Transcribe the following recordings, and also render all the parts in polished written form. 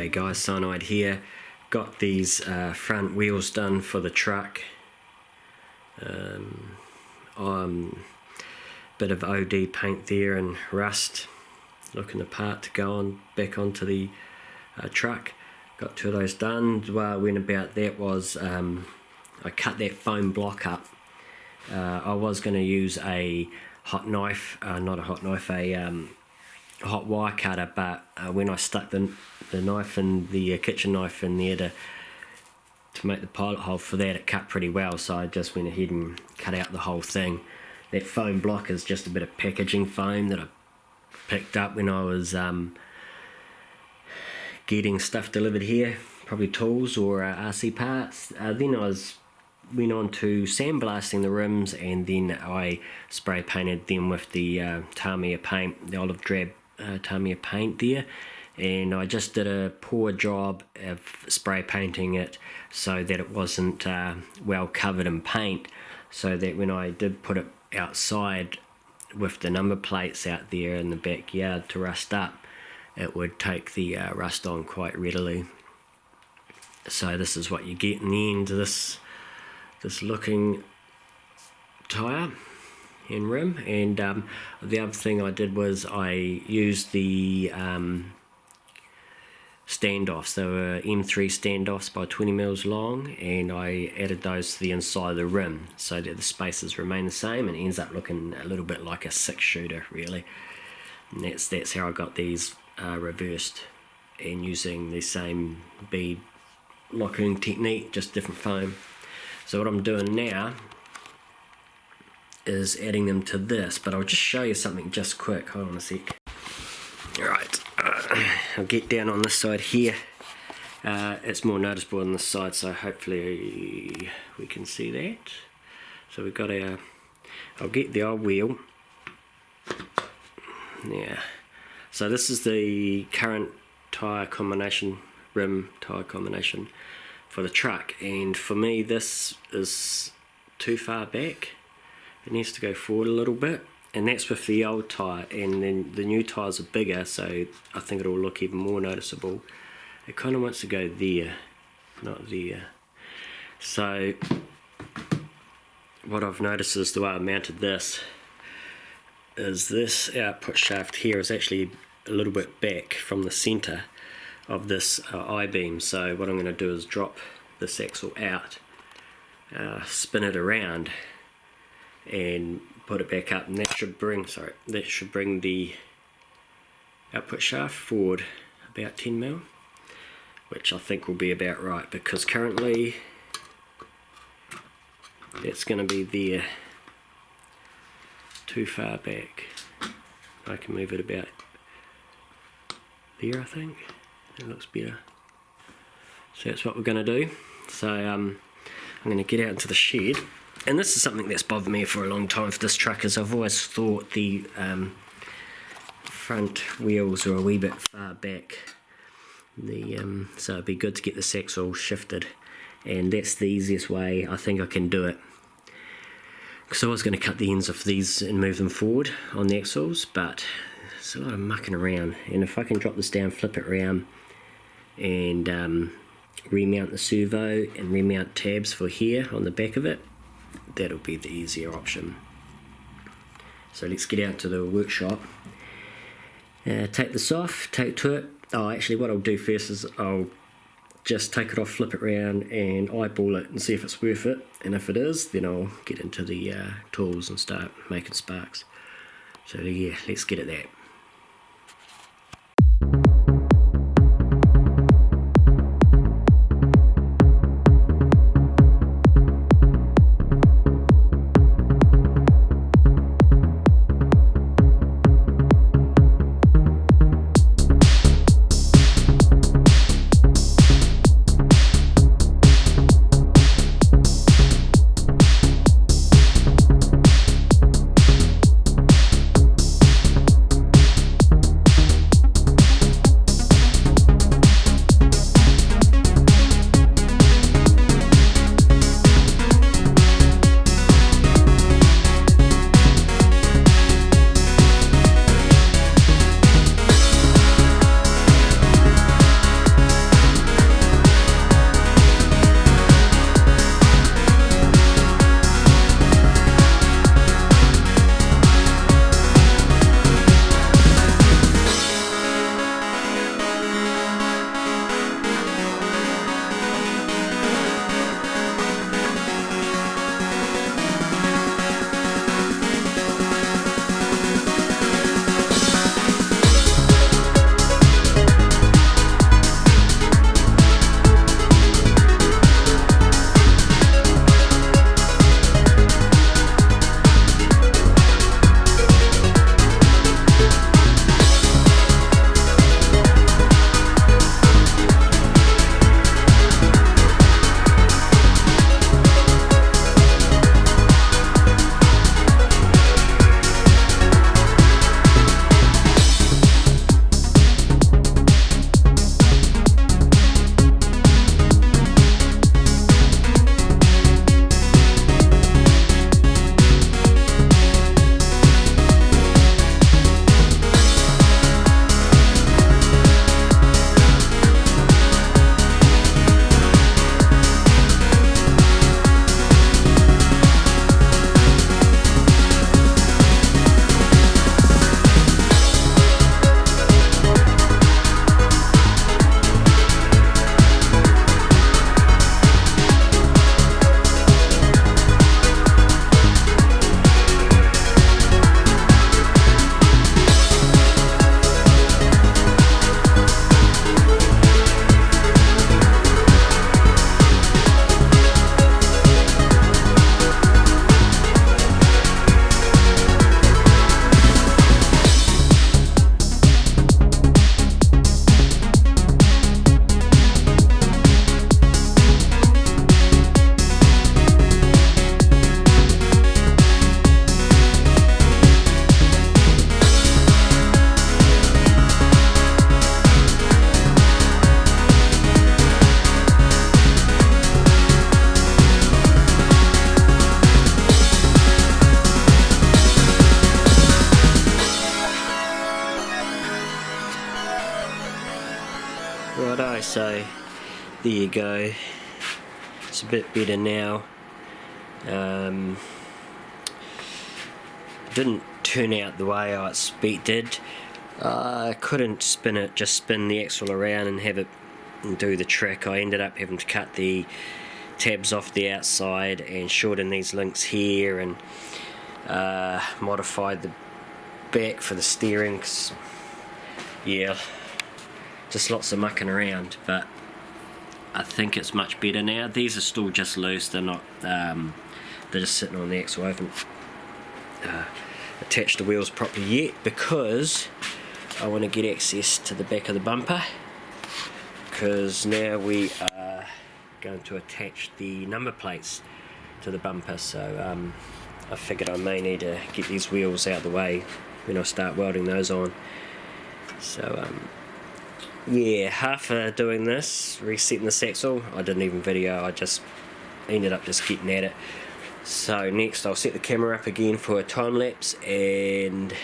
G'day guys, Cyanide here. Got these front wheels done for the truck. Bit of OD paint there and rust looking the part to go on back onto the truck. Got two of those done. The way I went about that was I cut that foam block up. I was going to use a hot knife, not a hot knife, a hot wire cutter, but when I stuck the knife in the kitchen knife in there to make the pilot hole for that, it cut pretty well, so I just went ahead and cut out the whole thing. That foam block is just a bit of packaging foam that I picked up when I was getting stuff delivered here, probably tools or RC parts. Then I went on to sandblasting the rims, and then I spray painted them with the Tamiya paint, the olive drab Tamiya paint there, and I just did a poor job of spray painting it so that it wasn't well covered in paint, so that when I did put it outside with the number plates out there in the backyard to rust up, it would take the rust on quite readily. So this is what you get in the end of this looking tyre and rim. And the other thing I did was I used the standoffs. They were M3 standoffs by 20 mils long, and I added those to the inside of the rim so that the spaces remain the same, and it ends up looking a little bit like a 6-shooter really. And that's how I got these reversed, and using the same bead locking technique, just different foam. So what I'm doing now is adding them to this, but I'll just show you something just quick. Hold on a sec. Alright, I'll get down on this side here. It's more noticeable on this side, so hopefully we can see that. So we've got I'll get the old wheel. Yeah. So this is the current tyre combination, rim tyre combination for the truck, and for me this is too far back. It needs to go forward a little bit, and that's with the old tyre, and then the new tyres are bigger, so I think it'll look even more noticeable. It kind of wants to go there, not there. So what I've noticed is the way I mounted this is this output shaft here is actually a little bit back from the centre of this I-beam. So what I'm going to do is drop this axle out, spin it around, and put it back up, and that should bring the output shaft forward about 10 mil, which I think will be about right, because currently that's going to be there, too far back. I can move it about there, I think. It looks better. So that's what we're going to do. So I'm going to get out into the shed, and this is something that's bothered me for a long time for this truck, is I've always thought the front wheels are a wee bit far back. So it'd be good to get this axle shifted, and that's the easiest way I think I can do it. Because I was going to cut the ends of these and move them forward on the axles, but it's a lot of mucking around, and if I can drop this down, flip it around, and remount the servo and remount tabs for here on the back of it, that'll be the easier option. So let's get out to the workshop, take this off, take to it. Oh, actually what I'll do first is I'll just take it off, flip it around, and eyeball it and see if it's worth it, and if it is, then I'll get into the tools and start making sparks. So yeah, let's get at that. so there you go. It's a bit better now. Didn't turn out the way I expected. I couldn't spin it, just spin the axle around and have it do the trick. I ended up having to cut the tabs off the outside and shorten these links here, and modified the back for the steering. Yeah, just lots of mucking around, but I think it's much better now. These are still just loose, they're not, they're just sitting on the axle. I haven't attached the wheels properly yet because I want to get access to the back of the bumper, because now we are going to attach the number plates to the bumper. So I figured I may need to get these wheels out of the way when I start welding those on. So yeah, half of doing this, resetting this axle, I didn't even video, I just ended up just getting at it. So next I'll set the camera up again for a time lapse, and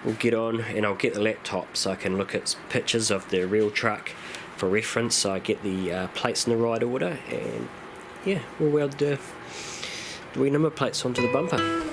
we'll get on, and I'll get the laptop so I can look at pictures of the real truck for reference, so I get the plates in the right order, and yeah, we'll weld the number plates onto the bumper.